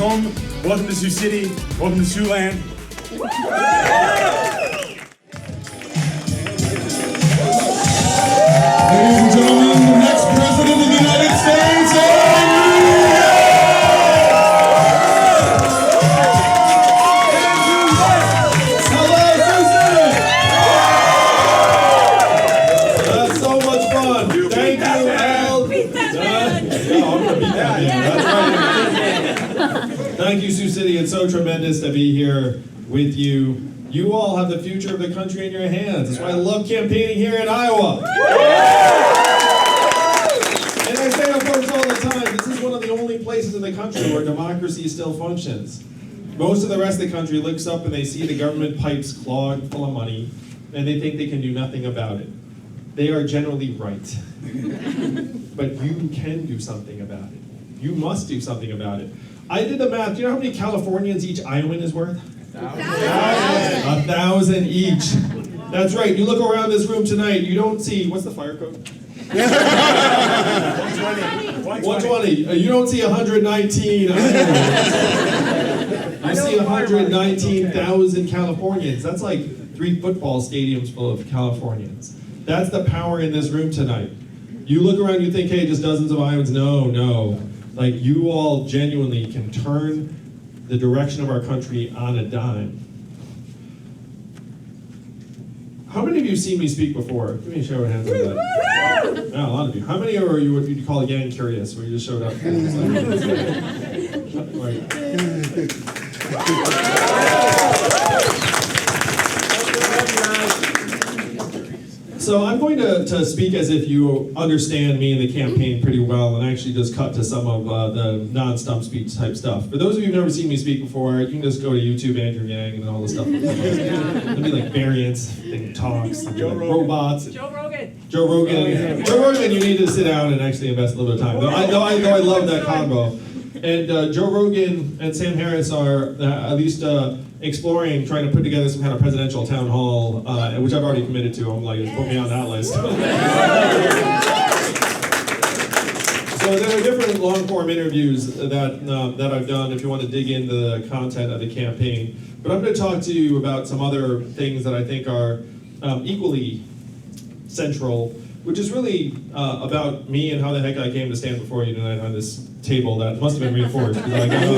home. Welcome to Sioux City. Welcome to Sioux Land. Ladies and gentlemen, the next president of the United States Hello, Sioux City! That's so much fun. Thank you, Al. Beat that man. I'm gonna beat that man. That's right. Thank you, Sioux City. It's so tremendous to be here with you. You all have the future of the country in your hands. That's why I love campaigning here in Iowa. And I say to folks all the time, this is one of the only places in the country where democracy still functions. Most of the rest of the country looks up and they see the government pipes clogged full of money, and they think they can do nothing about it. They are generally right. But you can do something about it. You must do something about it. I did the math. Do you know how many Californians each Iowan is worth? 1,000 each. That's right. You look around this room tonight, you don't see, what's the fire code? 120. You don't see 119. You see 119,000 Californians. That's like 3 football stadiums full of Californians. That's the power in this room tonight. You look around, you think, hey, just dozens of Iowans. No. Like, you all genuinely can turn the direction of our country on a dime. How many of you have seen me speak before? Give me a show of hands on that. Yeah, a lot of you. How many are you what you'd call gang curious, where you just showed up? So I'm going to speak as if you understand me and the campaign pretty well, and actually just cut to some of the non-stump speech type stuff. For those of you who've never seen me speak before, you can just go to YouTube, Andrew Yang, and all the stuff. There'll be like variants, talks, robots. Joe Rogan. Joe Rogan. Joe Rogan, you need to sit down and actually invest a little bit of time. I love that combo. And Joe Rogan and Sam Harris are at least exploring, trying to put together some kind of presidential town hall, which I've already committed to. I'm like, just put me on that list. So there are different long-form interviews that I've done if you want to dig into the content of the campaign. But I'm going to talk to you about some other things that I think are equally central, which is really about me and how the heck I came to stand before you tonight on this table that must have been reinforced. Because I got up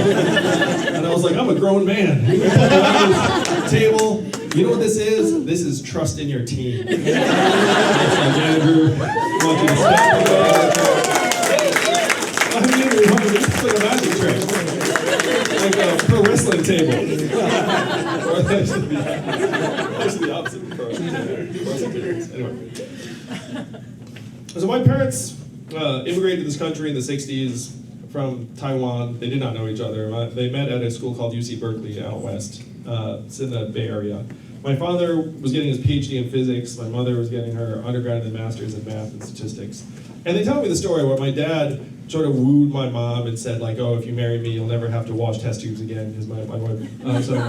and I was like, I'm a grown man. Table. You know what this is? This is trust in your team. Andrew, I want you to step away. It's like a magic trick. Like a pro wrestling table. Or that's the opposite of pro wrestling tables. Anyway. So my parents immigrated to this country in the 60s from Taiwan. They did not know each other. They met at a school called UC Berkeley out west. It's in the Bay Area. My father was getting his PhD in physics. My mother was getting her undergrad and master's in math and statistics. And they tell me the story where my dad sort of wooed my mom and said, like, oh, if you marry me, you'll never have to wash test tubes again, because my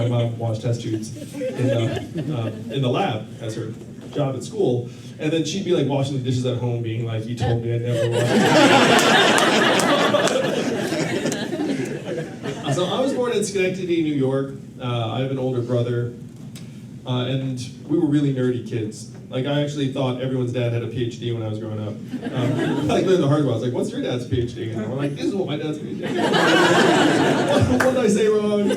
mom washed test tubes in the lab as her job at school. And then she'd be like washing the dishes at home, being like, "You told me I'd never wash." So I was born in Schenectady, New York. I have an older brother, and we were really nerdy kids. Like, I actually thought everyone's dad had a PhD when I was growing up. Like, learned the hard way. I was like, "What's your dad's PhD?" And we're like, "This is what my dad's PhD is." What did I say wrong?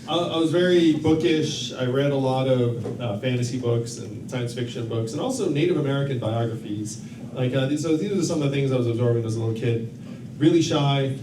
I was very bookish. I read a lot of fantasy books and science fiction books, and also Native American biographies. Like, so these are some of the things I was absorbing as a little kid. Really shy. I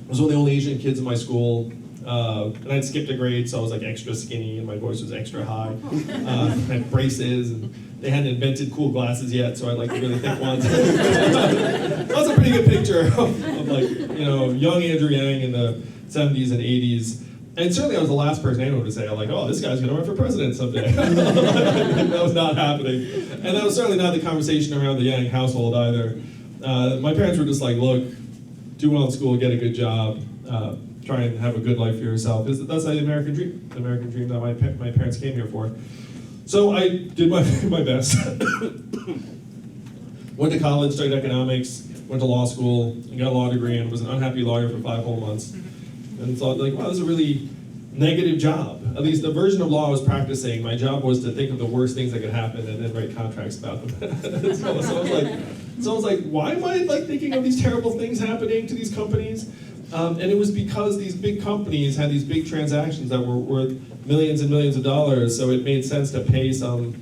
was one of the only Asian kids in my school. And I'd skipped a grade, so I was like extra skinny, and my voice was extra high. I had braces, and they hadn't invented cool glasses yet, so I had like the really thick ones. That was a pretty good picture of like, young Andrew Yang in the 70s and 80s. And certainly I was the last person anyone would say, like, oh, this guy's going to run for president someday. That was not happening. And that was certainly not the conversation around the Yang household either. My parents were just like, look, do well in school, get a good job, try and have a good life for yourself. That's the American dream that my parents came here for. So I did my best. Went to college, studied economics, went to law school, got a law degree, and was an unhappy lawyer for 5 whole months. And thought, like, wow, this is a really negative job. At least the version of law I was practicing, my job was to think of the worst things that could happen and then write contracts about them. so I was like, why am I like thinking of these terrible things happening to these companies? And it was because these big companies had these big transactions that were worth millions and millions of dollars, so it made sense to pay some,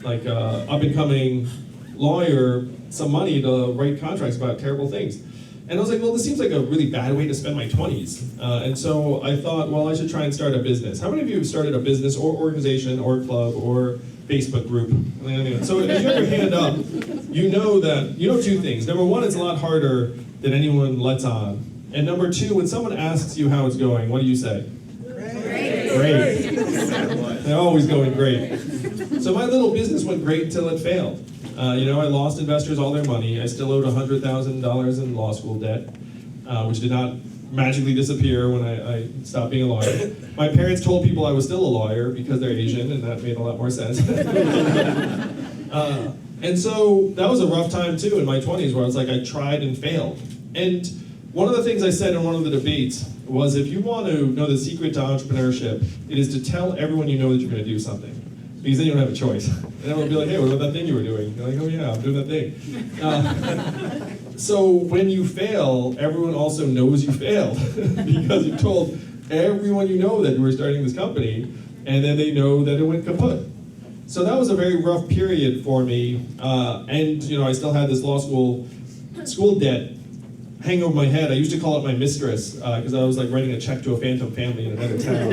up-and-coming lawyer some money to write contracts about terrible things. And I was like, well, this seems like a really bad way to spend my 20s. And so I thought, well, I should try and start a business. How many of you have started a business or organization or club or Facebook group? So if you have your hand up, you know 2 things. Number 1, it's a lot harder than anyone lets on. And number 2, when someone asks you how it's going, what do you say? Great. They're always going great. So my little business went great until it failed. I lost investors all their money. I still owed $100,000 in law school debt, which did not magically disappear when I stopped being a lawyer. My parents told people I was still a lawyer because they're Asian, and that made a lot more sense. And so that was a rough time too in my 20s, where I was like, I tried and failed. And one of the things I said in one of the debates was, if you want to know the secret to entrepreneurship, it is to tell everyone you know that you're going to do something. Because then you don't have a choice. And everyone will be like, hey, what about that thing you were doing? You're like, oh yeah, I'm doing that thing. So when you fail, everyone also knows you failed. Because you told everyone you know that you were starting this company, and then they know that it went kaput. So that was a very rough period for me. And I still had this law school debt hang over my head. I used to call it my mistress, because I was like writing a check to a phantom family in another town.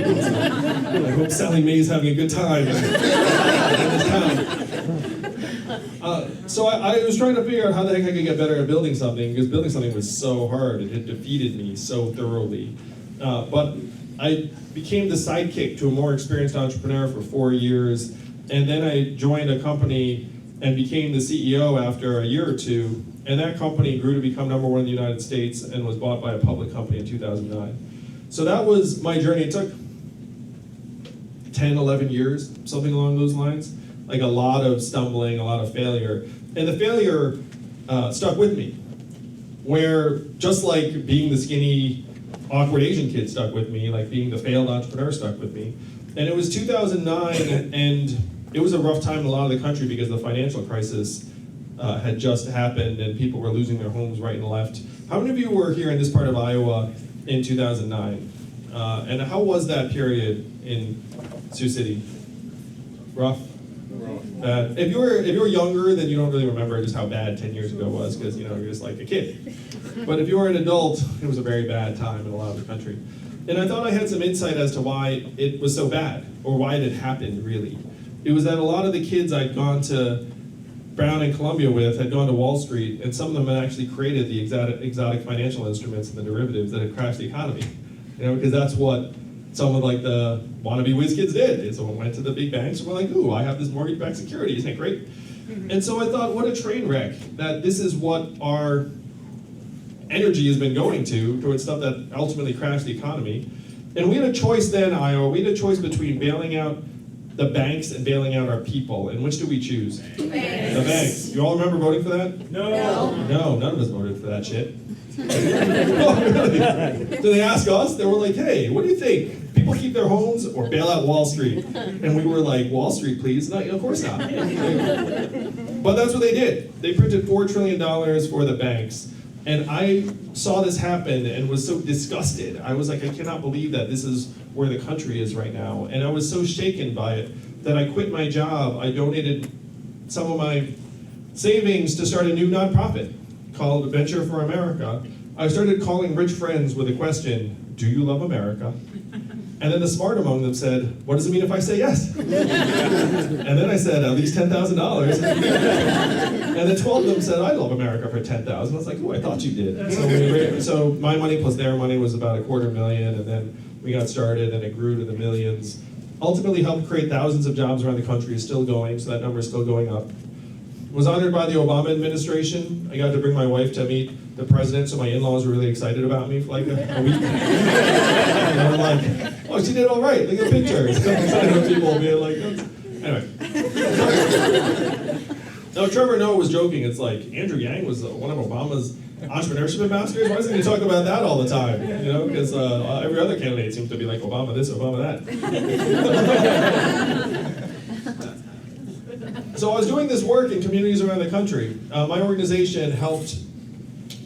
I hope Sally Mae's having a good time in this town. So I was trying to figure out how the heck I could get better at building something, because building something was so hard. It had defeated me so thoroughly. But I became the sidekick to a more experienced entrepreneur for 4 years, and then I joined a company and became the CEO after a year or 2. And that company grew to become #1 in the United States and was bought by a public company in 2009. So that was my journey. It took 10, 11 years, something along those lines. Like a lot of stumbling, a lot of failure. And the failure stuck with me. Where just like being the skinny, awkward Asian kid stuck with me, like being the failed entrepreneur stuck with me. And it was 2009, and it was a rough time in a lot of the country because the financial crisis had just happened and people were losing their homes right and left. How many of you were here in this part of Iowa in 2009? And how was that period in Sioux City? Rough? Bad. If you were younger, then you don't really remember just how bad 10 years ago was, because you're just like a kid. But if you were an adult, it was a very bad time in a lot of the country. And I thought I had some insight as to why it was so bad, or why it had happened, really. It was that a lot of the kids I'd gone to Brown and Columbia with had gone to Wall Street, and some of them had actually created the exotic financial instruments and the derivatives that had crashed the economy. Because that's what some of like the wannabe whiz kids did. Someone went to the big banks and were like, ooh, I have this mortgage-backed security, isn't it great? And so I thought, what a train wreck, that this is what our energy has been going towards stuff that ultimately crashed the economy. And we had a choice then, Iowa, we had a choice between bailing out the banks and bailing out our people. And which do we choose? The banks. You all remember voting for that? No. No, none of us voted for that shit. Oh, really? So they asked us, they were like, hey, what do you think? People keep their homes or bail out Wall Street? And we were like, Wall Street, please? No, of course not. But that's what they did. They printed $4 trillion for the banks. And I saw this happen and was so disgusted. I was like, I cannot believe that this is where the country is right now. And I was so shaken by it that I quit my job. I donated some of my savings to start a new nonprofit called Venture for America. I started calling rich friends with a question, do you love America? And then the smart among them said, what does it mean if I say yes? And then I said, at least $10,000. And then 12 of them said, I love America for $10,000. I was like, oh, I thought you did. So my money plus their money was about $250,000, and then we got started, and it grew to the millions. Ultimately helped create thousands of jobs around the country, is still going, so that number is still going up. Was honored by the Obama administration. I got to bring my wife to meet the president, so my in-laws were really excited about me for like a week. And they were like, oh, she did all right, look at the pictures. People being like, anyway. No, Trevor Noah was joking. It's like Andrew Yang was one of Obama's entrepreneurship ambassadors. Why doesn't he talk about that all the time? You know, because every other candidate seems to be like Obama this, Obama that. So I was doing this work in communities around the country. My organization helped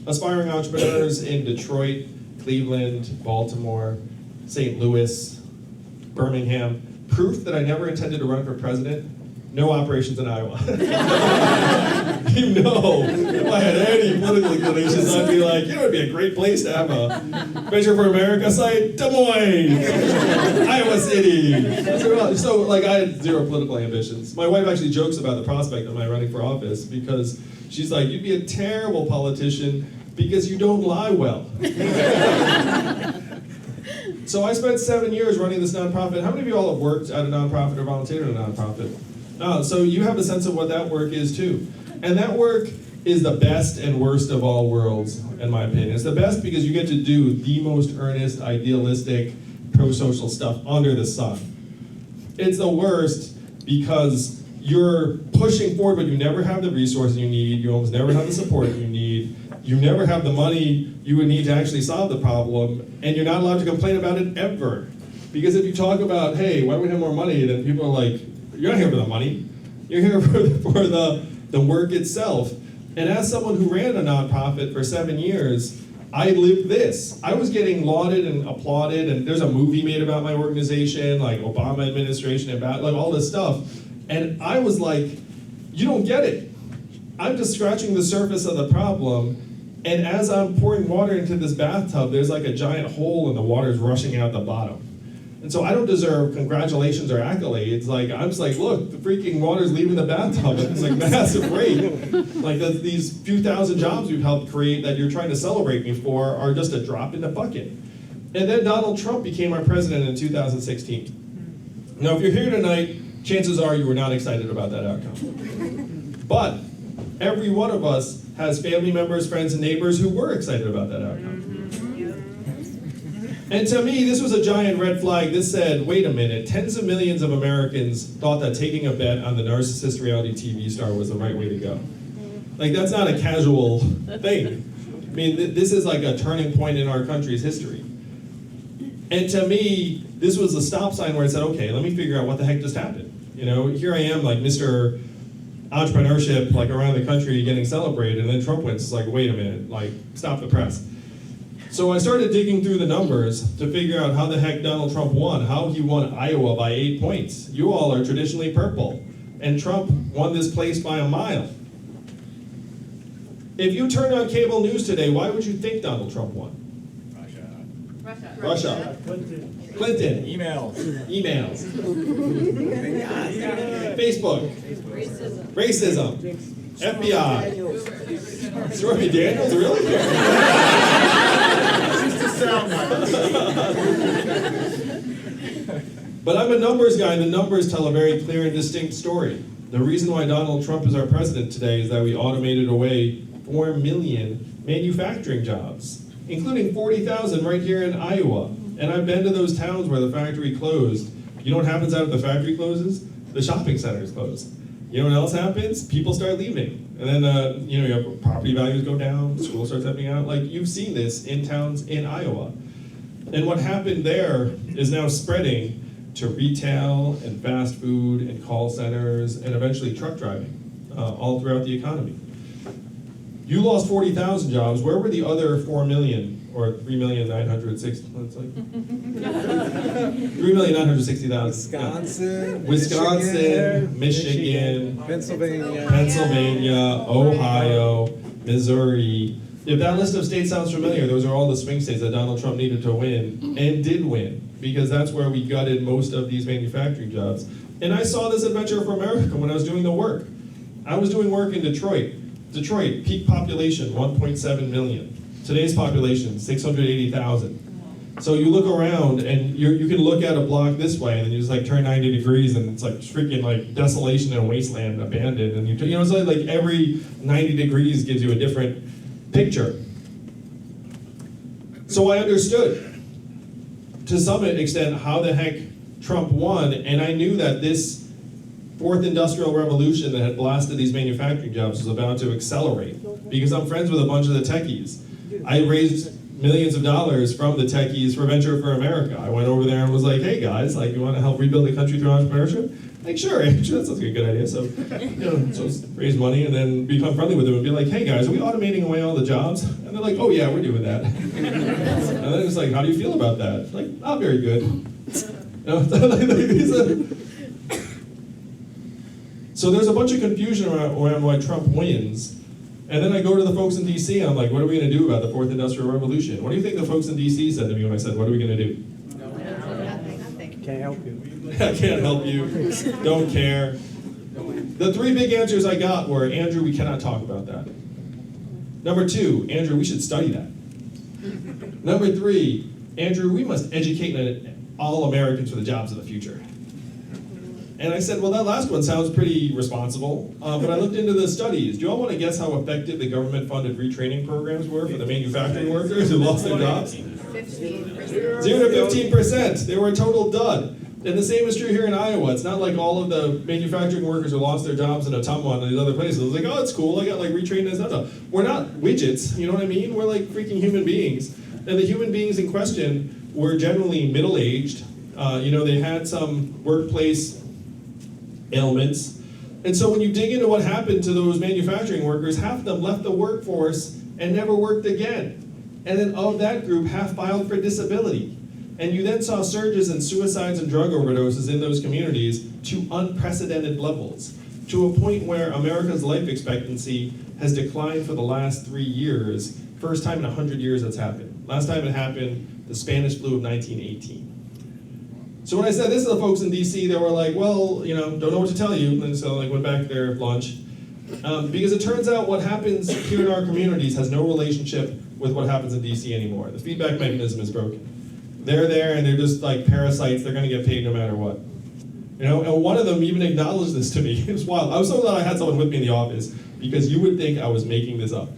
aspiring entrepreneurs in Detroit, Cleveland, Baltimore, St. Louis, Birmingham. Proof that I never intended to run for president. No operations in Iowa. You know, if I had any political inclinations, I'd be like, it would be a great place to have a Venture for America site, Des Moines, Iowa City. So, like, I had zero political ambitions. My wife actually jokes about the prospect of my running for office because she's like, you'd be a terrible politician because you don't lie well. So I spent 7 years running this nonprofit. How many of you all have worked at a nonprofit or volunteered at a nonprofit? So you have a sense of what that work is too. And that work is the best and worst of all worlds, in my opinion. It's the best because you get to do the most earnest, idealistic, pro-social stuff under the sun. It's the worst because you're pushing forward, but you never have the resources you need, you almost never have the support you need, you never have the money you would need to actually solve the problem, and you're not allowed to complain about it ever. Because if you talk about, hey, why do we have more money, then people are like, you're not here for the money. You're here for the work itself. And as someone who ran a nonprofit for 7 years, I lived this. I was getting lauded and applauded, and there's a movie made about my organization, like Obama administration, about like all this stuff. And I was like, you don't get it. I'm just scratching the surface of the problem. And as I'm pouring water into this bathtub, there's like a giant hole and the water's rushing out the bottom. And so I don't deserve congratulations or accolades. Like, I'm just like, look, the freaking water's leaving the bathtub at this like massive rate. Like these few thousand jobs we've helped create that you're trying to celebrate me for are just a drop in the bucket. And then Donald Trump became our president in 2016. Now, if you're here tonight, chances are you were not excited about that outcome. But every one of us has family members, friends, and neighbors who were excited about that outcome. And to me, this was a giant red flag. This said, wait a minute, tens of millions of Americans thought that taking a bet on the narcissist reality TV star was the right way to go. Like, that's not a casual thing. I mean, this is like a turning point in our country's history. And to me, this was a stop sign where I said, okay, let me figure out what the heck just happened. You know, here I am, like Mr. Entrepreneurship, like around the country getting celebrated, and then Trump wins. It's like, wait a minute, like, stop the press. So I started digging through the numbers to figure out how the heck Donald Trump won, how he won Iowa by 8 points. You all are traditionally purple, and Trump won this place by a mile. If you turn on cable news today, why would you think Donald Trump won? Russia. Clinton. Emails. Facebook. Racism. FBI. Stormy Daniels, really? But I'm a numbers guy, and the numbers tell a very clear and distinct story. The reason why Donald Trump is our president today is that we automated away 4 million manufacturing jobs, including 40,000 right here in Iowa. And I've been to those towns where the factory closed. You know what happens after the factory closes? The shopping center is closed. You know what else happens? People start leaving. And then, you know, your property values go down, school starts emptying out. Like, you've seen this in towns in Iowa. And what happened there is now spreading to retail and fast food and call centers and eventually truck driving all throughout the economy. You lost 40,000 jobs. Where were the other 4 million or 3,960,000? 3,960,000. Wisconsin, Michigan, Pennsylvania, Ohio, Missouri. If that list of states sounds familiar, those are all the swing states that Donald Trump needed to win and did win, because that's where we gutted most of these manufacturing jobs. And I saw this adventure for America when I was doing the work. I was doing work in Detroit. Detroit, peak population, 1.7 million. Today's population, 680,000. So you look around and you can look at a block this way and then you just like turn 90 degrees and it's like freaking like desolation and wasteland, abandoned. And you know, it's like every 90 degrees gives you a different picture. So I understood to some extent how the heck Trump won, and I knew that this fourth industrial revolution that had blasted these manufacturing jobs was about to accelerate. Because I'm friends with a bunch of the techies. I raised millions of dollars from the techies for Venture for America. I went over there and was like, hey guys, like, you want to help rebuild the country through entrepreneurship? Like, sure, that sounds like a good idea. So, so raise money and then become friendly with them and be like, hey guys, are we automating away all the jobs? And they're like, oh yeah, we're doing that. And then it's like, how do you feel about that? Like, not very good. So there's a bunch of confusion around why Trump wins. And then I go to the folks in DC and I'm like, what are we going to do about the fourth industrial revolution? What do you think the folks in DC said to me when I said, what are we going to do? Nothing. Can't help you. I can't help you. Don't care. The three big answers I got were, Andrew, we cannot talk about that. Number two, Andrew, we should study that. Number three, Andrew, we must educate all Americans for the jobs of the future. And I said, well, that last one sounds pretty responsible, but I looked into the studies. Do you all want to guess how effective the government-funded retraining programs were for the manufacturing workers who lost their jobs? 15%. 0 to 15%. They were a total dud. And the same is true here in Iowa. It's not like all of the manufacturing workers who lost their jobs in Ottumwa and these other places. It's like, oh, it's cool. I got like retrained as no. We're not widgets. You know what I mean? We're like freaking human beings. And the human beings in question were generally middle-aged. They had some workplace ailments. And so when you dig into what happened to those manufacturing workers, half of them left the workforce and never worked again. And then of that group, half filed for disability. And you then saw surges in suicides and drug overdoses in those communities to unprecedented levels, to a point where America's life expectancy has declined for the last 3 years. First time in 100 years that's happened. Last time it happened, the Spanish flu of 1918. So when I said this to the folks in DC, they were like, well, don't know what to tell you. And so I went back to their lunch. Because it turns out what happens here in our communities has no relationship with what happens in DC anymore. The feedback mechanism is broken. They're there and they're just like parasites. They're going to get paid no matter what. And one of them even acknowledged this to me. It was wild. I was so glad I had someone with me in the office because you would think I was making this up.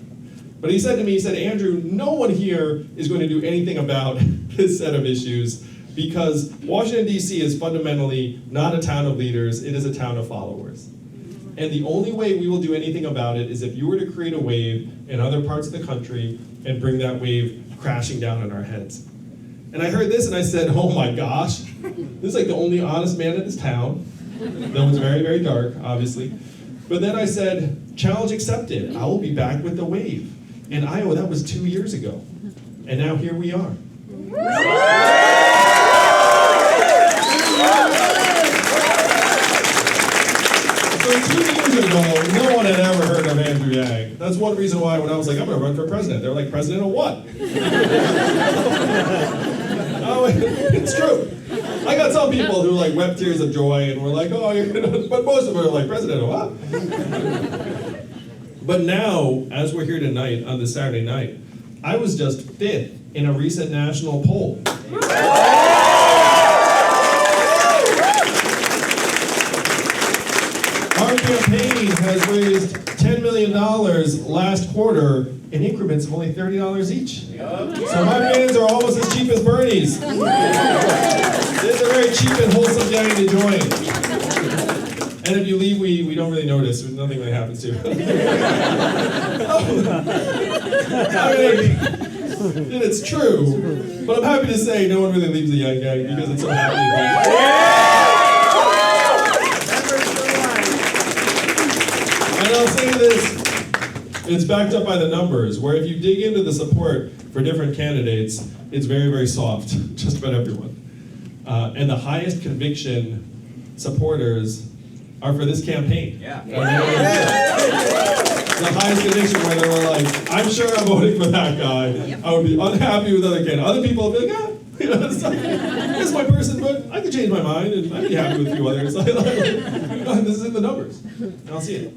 But he said to me, Andrew, no one here is going to do anything about this set of issues because Washington, D.C. is fundamentally not a town of leaders, it is a town of followers. And the only way we will do anything about it is if you were to create a wave in other parts of the country and bring that wave crashing down on our heads. And I heard this and I said, oh my gosh, this is like the only honest man in this town. That was very, very dark, obviously. But then I said, challenge accepted. I will be back with the wave. In Iowa, that was 2 years ago. And now here we are. So 2 years ago, no one had ever heard of Andrew Yang. That's one reason why when I was like, I'm going to run for president, they were like, president of what? Oh, it's true. I got some people who like wept tears of joy and were like, oh, but most of them are like, president of what? But now, as we're here tonight on this Saturday night, I was just 5th in a recent national poll. Our campaign has raised $10 million last quarter in increments of only $30 each. So my meetings are almost as cheap as Bernie's. It's a very cheap and wholesome gang to join. And if you leave, we don't really notice. Nothing really happens to you. It's true. But I'm happy to say no one really leaves the Yang Gang because it's so happy. And I'll say this, it's backed up by the numbers, where if you dig into the support for different candidates, it's very, very soft, just about everyone. And the highest conviction supporters are for this campaign. Yeah. The highest conviction where they were like, I'm sure I'm voting for that guy. Yep. I would be unhappy with other candidates. Other people would be like, it's my person, but I could change my mind and I'd be happy with a few others. This is in the numbers. And I'll see it.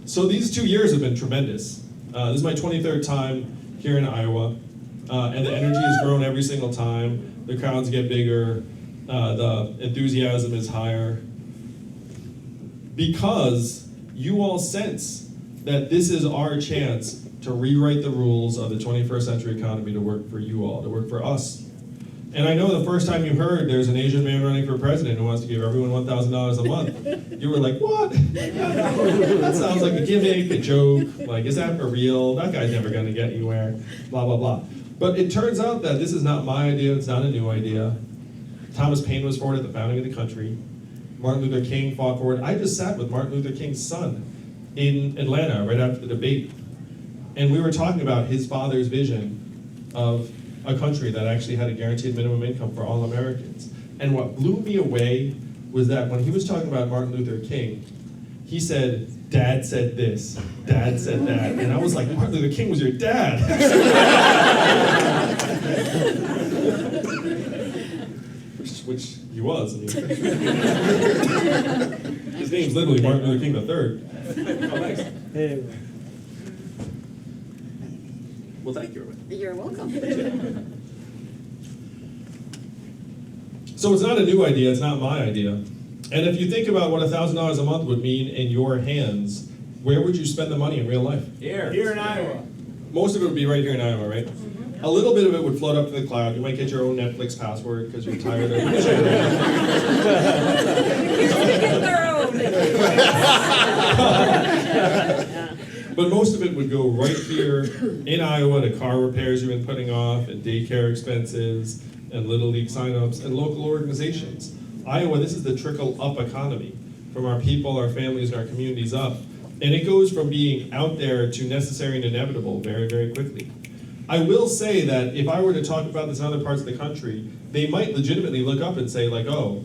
So these 2 years have been tremendous. This is my 23rd time here in Iowa, and the energy has grown every single time. The crowds get bigger, the enthusiasm is higher, because you all sense that this is our chance to rewrite the rules of the 21st century economy to work for you all, to work for us, And I know the first time you heard there's an Asian man running for president who wants to give everyone $1,000 a month, you were like, what? That sounds like a gimmick, a joke, like, is that for real? That guy's never gonna get anywhere, blah, blah, blah. But it turns out that this is not my idea, it's not a new idea. Thomas Paine was for it at the founding of the country. Martin Luther King fought for it. I just sat with Martin Luther King's son in Atlanta right after the debate. And we were talking about his father's vision of a country that actually had a guaranteed minimum income for all Americans. And what blew me away was that when he was talking about Martin Luther King, he said, Dad said this, Dad said that. And I was like, Martin Luther King was your dad. which he was. I mean. His name's literally Martin Luther King III. Oh, nice. Hey. Well, thank you. You're welcome. So it's not a new idea, it's not my idea. And if you think about what $1,000 a month would mean in your hands, where would you spend the money in real life? Here in Iowa. Most of it would be right here in Iowa, right? A little bit of it would float up to the cloud. You might get your own Netflix password because you're tired of it. Kids can get their own. But most of it would go right here in Iowa to car repairs you've been putting off, and daycare expenses, and Little League signups, and local organizations. Iowa, this is the trickle-up economy, from our people, our families, and our communities up. And it goes from being out there to necessary and inevitable very, very quickly. I will say that if I were to talk about this in other parts of the country, they might legitimately look up and say, like, oh,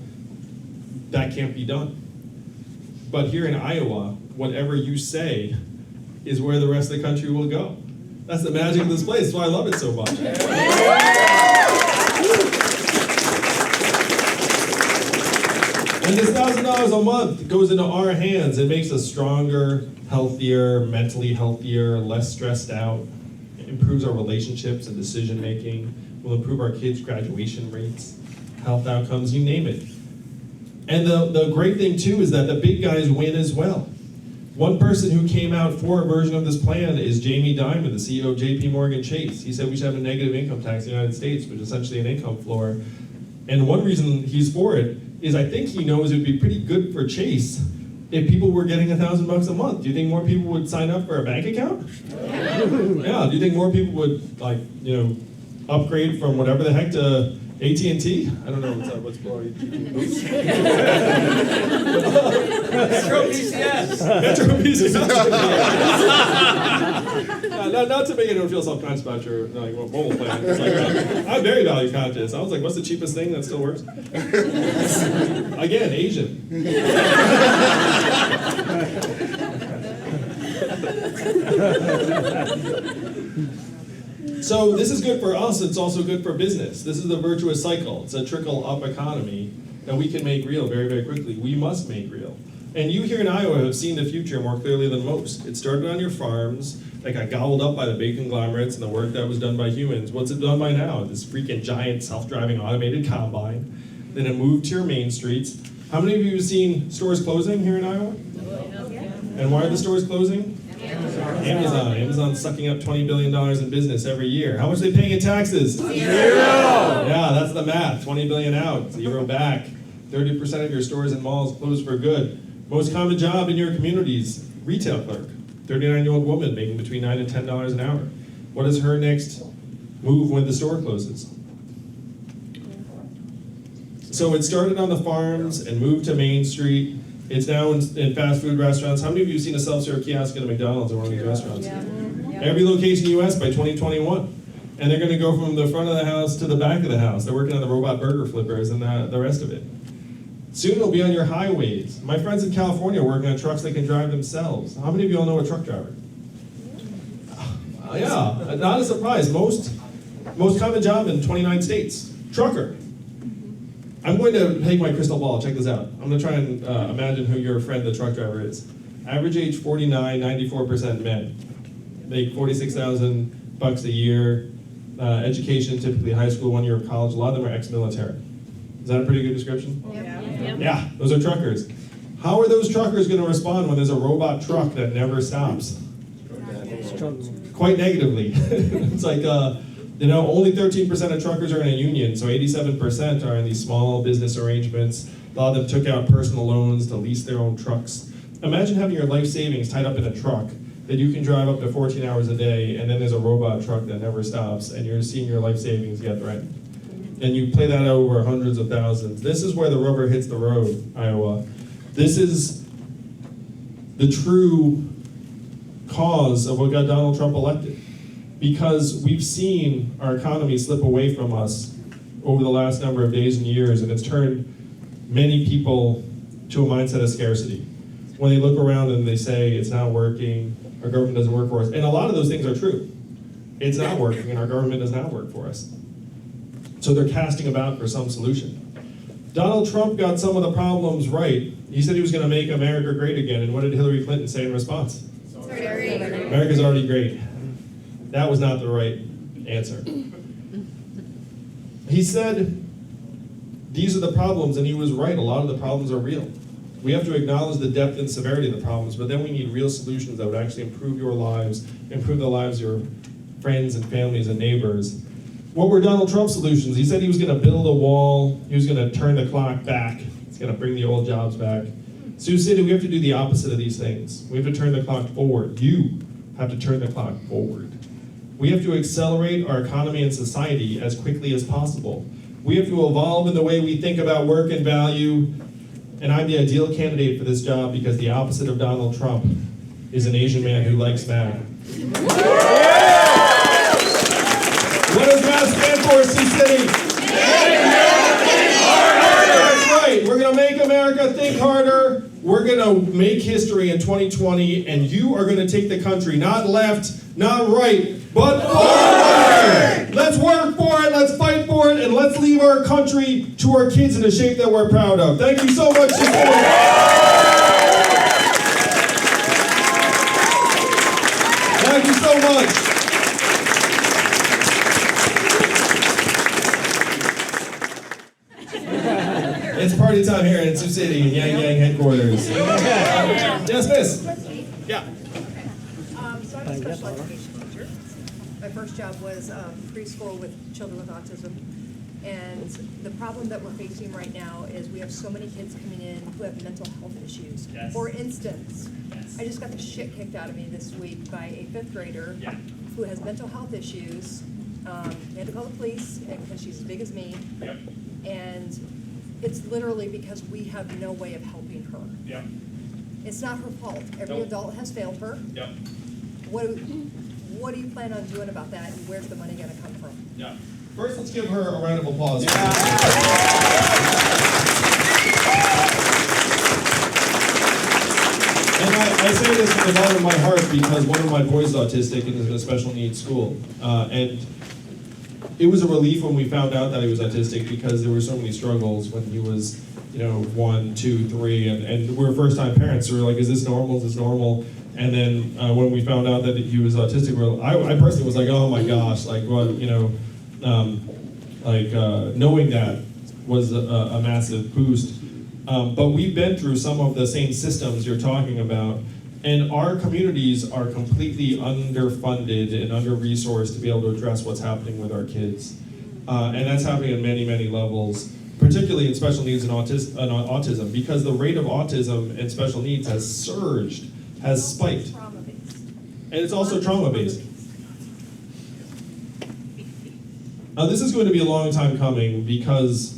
that can't be done. But here in Iowa, whatever you say is where the rest of the country will go. That's the magic of this place. That's why I love it so much. And this $1,000 a month goes into our hands. It makes us stronger, healthier, mentally healthier, less stressed out. It improves our relationships and decision making. Will improve our kids' graduation rates, health outcomes, you name it. And the great thing too is that the big guys win as well. One person who came out for a version of this plan is Jamie Dimon, the CEO of JP Morgan Chase. He said we should have a negative income tax in the United States, which is essentially an income floor. And one reason he's for it is I think he knows it would be pretty good for Chase if people were getting $1,000 a month. Do you think more people would sign up for a bank account? Yeah. Do you think more people would, like, upgrade from whatever the heck to AT&T? I don't know what's below AT&T. Metro PCS. Metro PCS. Not to make anyone feel self-conscious about your mobile plan. It's like, I'm very value conscious. I was like, what's the cheapest thing that still works? Again, Asian. So this is good for us, it's also good for business. This is the virtuous cycle. It's a trickle-up economy that we can make real very, very quickly. We must make real. And you here in Iowa have seen the future more clearly than most. It started on your farms that got gobbled up by the big conglomerates and the work that was done by humans. What's it done by now? This freaking giant self-driving automated combine. Then it moved to your main streets. How many of you have seen stores closing here in Iowa? And why are the stores closing? Amazon's sucking up $20 billion in business every year. How much are they paying in taxes? 0! Yeah, that's the math. 20 billion out, 0 back. 30% of your stores and malls closed for good. Most common job in your communities, retail clerk. 39-year-old woman making between $9 and $10 an hour. What is her next move when the store closes? So it started on the farms and moved to Main Street. It's now in fast food restaurants. How many of you have seen a self-serve kiosk at a McDonald's or one of these restaurants? Yeah. Every location in the US by 2021. And they're going to go from the front of the house to the back of the house. They're working on the robot burger flippers and the rest of it. Soon it'll be on your highways. My friends in California are working on trucks that can drive themselves. How many of you all know a truck driver? Yeah, not a surprise. Most common job in 29 states, trucker. I'm going to take my crystal ball, check this out. I'm going to try and imagine who your friend, the truck driver, is. Average age 49, 94% men. Make $46,000 a year. Education, typically high school, 1 year of college. A lot of them are ex-military. Is that a pretty good description? Yeah, those are truckers. How are those truckers going to respond when there's a robot truck that never stops? Quite negatively. It's like, Only 13% of truckers are in a union, so 87% are in these small business arrangements. A lot of them took out personal loans to lease their own trucks. Imagine having your life savings tied up in a truck that you can drive up to 14 hours a day, and then there's a robot truck that never stops, and you're seeing your life savings get threatened. And you play that out over hundreds of thousands. This is where the rubber hits the road, Iowa. This is the true cause of what got Donald Trump elected. Because we've seen our economy slip away from us over the last number of days and years, and it's turned many people to a mindset of scarcity. When they look around and they say, it's not working, our government doesn't work for us, and a lot of those things are true. It's not working, and our government does not work for us. So they're casting about for some solution. Donald Trump got some of the problems right. He said he was going to make America great again, and what did Hillary Clinton say in response? America's already great. That was not the right answer. He said, these are the problems, and he was right. A lot of the problems are real. We have to acknowledge the depth and severity of the problems, but then we need real solutions that would actually improve your lives, improve the lives of your friends and families and neighbors. What were Donald Trump's solutions? He said he was going to build a wall. He was going to turn the clock back. He's going to bring the old jobs back. Sioux City, we have to do the opposite of these things. We have to turn the clock forward. You have to turn the clock forward. We have to accelerate our economy and society as quickly as possible. We have to evolve in the way we think about work and value, and I'm the ideal candidate for this job because the opposite of Donald Trump is an Asian man who likes math. What does math stand for, Sioux City? Make America think harder! That's right, we're gonna make America think harder. We're gonna make history in 2020, and you are gonna take the country not left, not right, but forward! Let's work for it, let's fight for it, and let's leave our country to our kids in a shape that we're proud of. Thank you so much, Sioux City. Thank you so much. It's party time here in Sioux City, Yang Yang headquarters. Yes, miss. Yeah. So I'm a special education teacher. My first job was preschool with children with autism. And the problem that we're facing right now is we have so many kids coming in who have mental health issues. Yes. For instance, I just got the shit kicked out of me this week by a fifth grader who has mental health issues. We had to call the police because she's as big as me. Yep. And it's literally because we have no way of helping her. Yep. It's not her fault. Every Nope. adult has failed her. Yep. What do you plan on doing about that, and where's the money going to come from? Yeah. First, let's give her a round of applause. And I say this from the bottom of my heart because one of my boys is autistic and is in a special needs school. And it was a relief when we found out that he was autistic because there were so many struggles when he was, 1, 2, 3, and we were first-time parents. So we were like, is this normal? Is this normal? And then when we found out that he was autistic, I personally was like, oh my gosh, knowing that was a massive boost. But we've been through some of the same systems you're talking about, and our communities are completely underfunded and under-resourced to be able to address what's happening with our kids. And that's happening at many, many levels, particularly in special needs and autism, because the rate of autism and special needs has surged, has spiked. Trauma-based. And it's also trauma-based. Now this is going to be a long time coming because,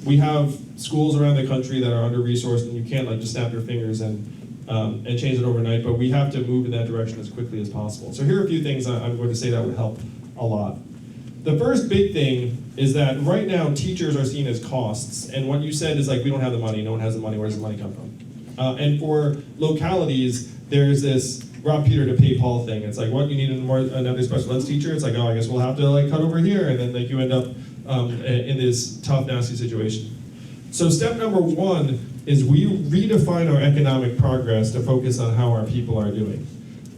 we have schools around the country that are under-resourced and you can't just snap your fingers and change it overnight, but we have to move in that direction as quickly as possible. So here are a few things I'm going to say that would help a lot. The first big thing is that right now teachers are seen as costs, and what you said is we don't have the money, no one has the money, where does the money come from? And for localities, there's this rob Peter to pay Paul thing. It's what, you need another special ed teacher? It's I guess we'll have to cut over here, and then you end up in this tough, nasty situation. So step number one is we redefine our economic progress to focus on how our people are doing.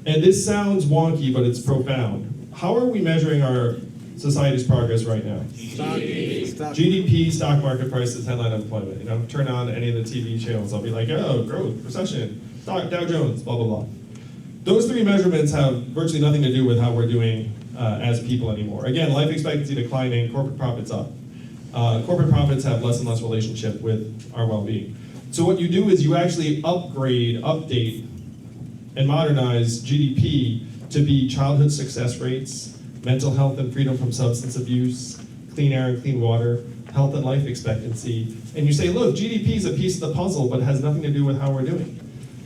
And this sounds wonky, but it's profound. How are we measuring our society's progress right now? GDP, stock market prices, headline unemployment. Turn on any of the TV channels. I'll be like, oh, growth, recession, Dow Jones, blah, blah, blah. Those three measurements have virtually nothing to do with how we're doing as people anymore. Again, life expectancy declining, corporate profits up. Corporate profits have less and less relationship with our well-being. So what you do is you actually upgrade, update, and modernize GDP to be childhood success rates, mental health and freedom from substance abuse, clean air and clean water, health and life expectancy. And you say, look, GDP is a piece of the puzzle, but it has nothing to do with how we're doing.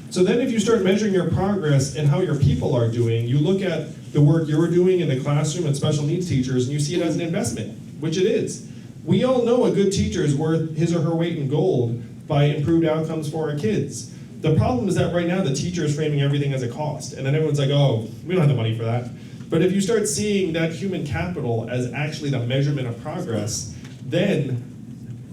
So then if you start measuring your progress and how your people are doing, you look at the work you're doing in the classroom and special needs teachers, and you see it as an investment, which it is. We all know a good teacher is worth his or her weight in gold by improved outcomes for our kids. The problem is that right now the teacher is framing everything as a cost, and then everyone's like, oh, we don't have the money for that. But if you start seeing that human capital as actually the measurement of progress, then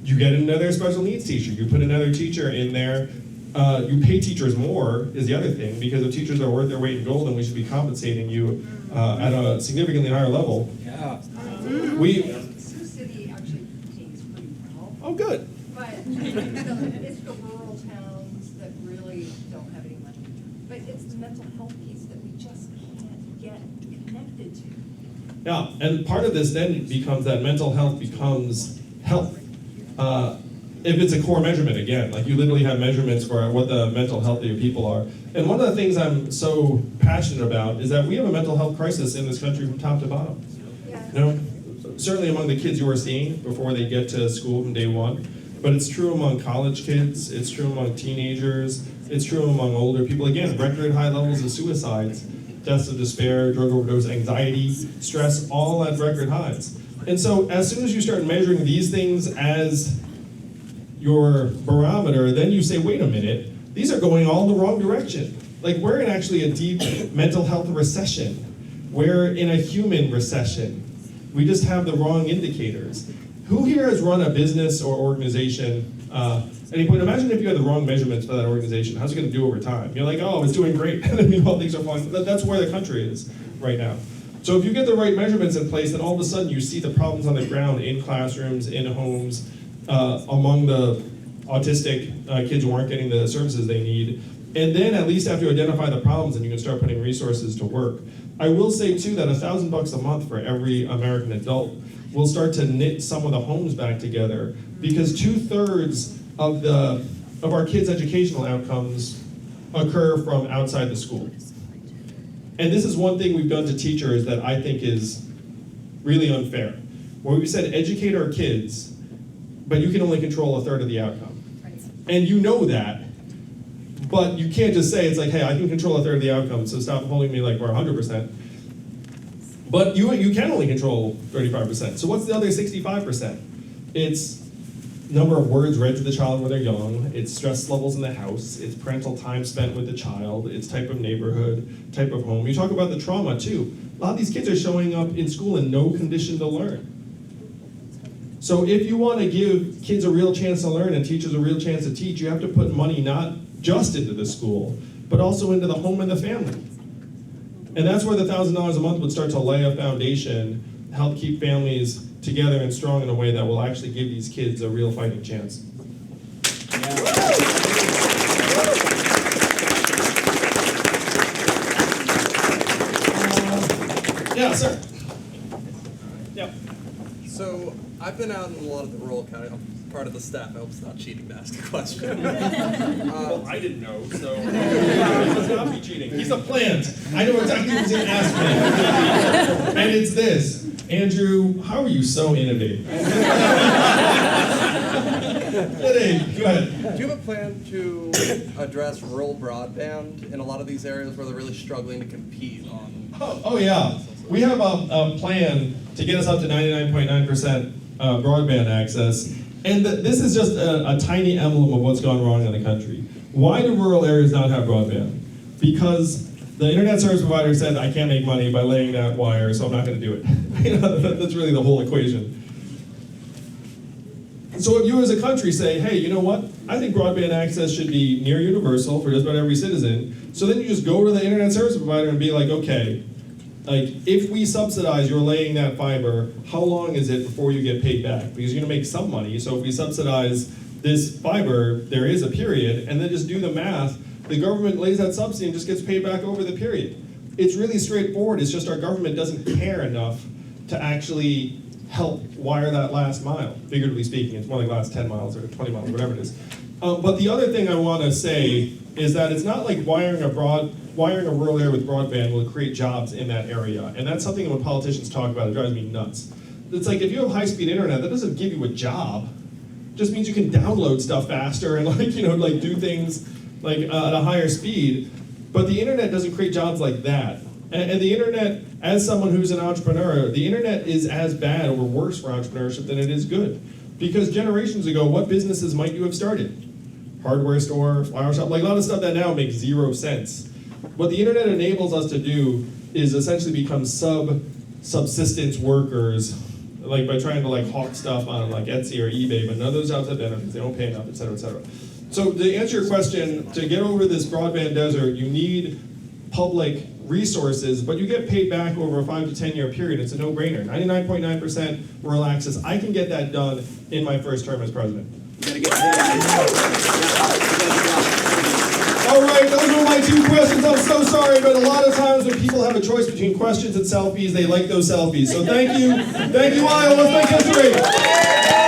you get another special needs teacher. You put another teacher in there. You pay teachers more is the other thing, because if teachers are worth their weight in gold, then we should be compensating you at a significantly higher level. Yeah. Sioux City actually pays pretty well, Oh, good. but it's the rural towns that really don't have any money. But it's the mental health piece that we just can't get connected to. Yeah, and part of this then becomes that mental health becomes health. If it's a core measurement, again, like you literally have measurements for what the mental health of your people are. And one of the things I'm so passionate about is that we have a mental health crisis in this country from top to bottom. Yeah. You know, certainly among the kids you are seeing before they get to school from day one, but it's true among college kids, it's true among teenagers, it's true among older people. Again, record high levels of suicides, deaths of despair, drug overdose, anxiety, stress, all at record highs. And so as soon as you start measuring these things as your barometer, then you say, wait a minute, these are going all the wrong direction. Like, we're in actually a deep mental health recession. We're in a human recession. We just have the wrong indicators. Who here has run a business or organization? At any point, imagine if you had the wrong measurements for that organization. How's it going to do over time? You're like, oh, it's doing great. And then meanwhile, things are falling. That's where the country is right now. So if you get the right measurements in place, then all of a sudden you see the problems on the ground in classrooms, in homes, among the autistic kids who aren't getting the services they need. And then at least after you identify the problems, then you can start putting resources to work. I will say too that $1,000 a month for every American adult will start to knit some of the homes back together, because 2/3 of our kids' educational outcomes occur from outside the school. And this is one thing we've done to teachers that I think is really unfair, where we said educate our kids, but you can only control 1/3 of the outcome. And you know that, but you can't just say, it's like, hey, I can control 1/3 of the outcome, so stop holding me like we're 100%. But you can only control 35%. So what's the other 65%? It's number of words read to the child when they're young, it's stress levels in the house, it's parental time spent with the child, it's type of neighborhood, type of home. You talk about the trauma too. A lot of these kids are showing up in school in no condition to learn. So if you want to give kids a real chance to learn and teachers a real chance to teach, you have to put money not just into the school, but also into the home and the family. And that's where the $1,000 a month would start to lay a foundation, help keep families together and strong in a way that will actually give these kids a real fighting chance. Yeah, sir. Yeah. So I've been out in a lot of the rural county. I'm part of the staff. I hope it's not cheating to ask a question. Well, I didn't know, so it must not be cheating. He's a plant. I know exactly what he's going to ask me. And it's this. Andrew, how are you so innovative? Kidding. Go ahead. Do you have a plan to address rural broadband in a lot of these areas where they're really struggling to compete on? Oh yeah. We have a plan to get us up to 99.9% broadband access. And this is just a tiny emblem of what's gone wrong in the country. Why do rural areas not have broadband? Because the internet service provider said, I can't make money by laying that wire, so I'm not going to do it. That's really the whole equation. So if you as a country say, hey, you know what? I think broadband access should be near universal for just about every citizen. So then you just go to the internet service provider and be like, okay, like if we subsidize your laying that fiber, how long is it before you get paid back? Because you're going to make some money. So if we subsidize this fiber, there is a period, and then just do the math. The government lays that subsidy and just gets paid back over the period. it's really straightforward. It's just our government doesn't care enough to actually help wire that last mile, figuratively speaking. It's more like last 10 miles or 20 miles, whatever it is. But the other thing I want to say is that it's not like wiring a rural area with broadband will create jobs in that area. And that's something that when politicians talk about, it drives me nuts. It's like if you have high-speed internet, that doesn't give you a job. It just means you can download stuff faster and do things like at a higher speed. But the internet doesn't create jobs like that. And the internet, as someone who's an entrepreneur, the internet is as bad or worse for entrepreneurship than it is good. Because generations ago, what businesses might you have started? Hardware store, flower shop, like a lot of stuff that now makes zero sense. What the internet enables us to do is essentially become subsistence workers, like by trying to like hawk stuff on like Etsy or eBay, but none of those jobs have benefits, they don't pay enough, et cetera, et cetera. So to answer your question, to get over this broadband desert, you need public resources, but you get paid back over a 5 to 10 year period. It's a no-brainer. 99.9% rural access. I can get that done in my first term as president. All right, those were my 2 questions. I'm so sorry, but a lot of times when people have a choice between questions and selfies, they like those selfies. So thank you, Iowa. Let's make history.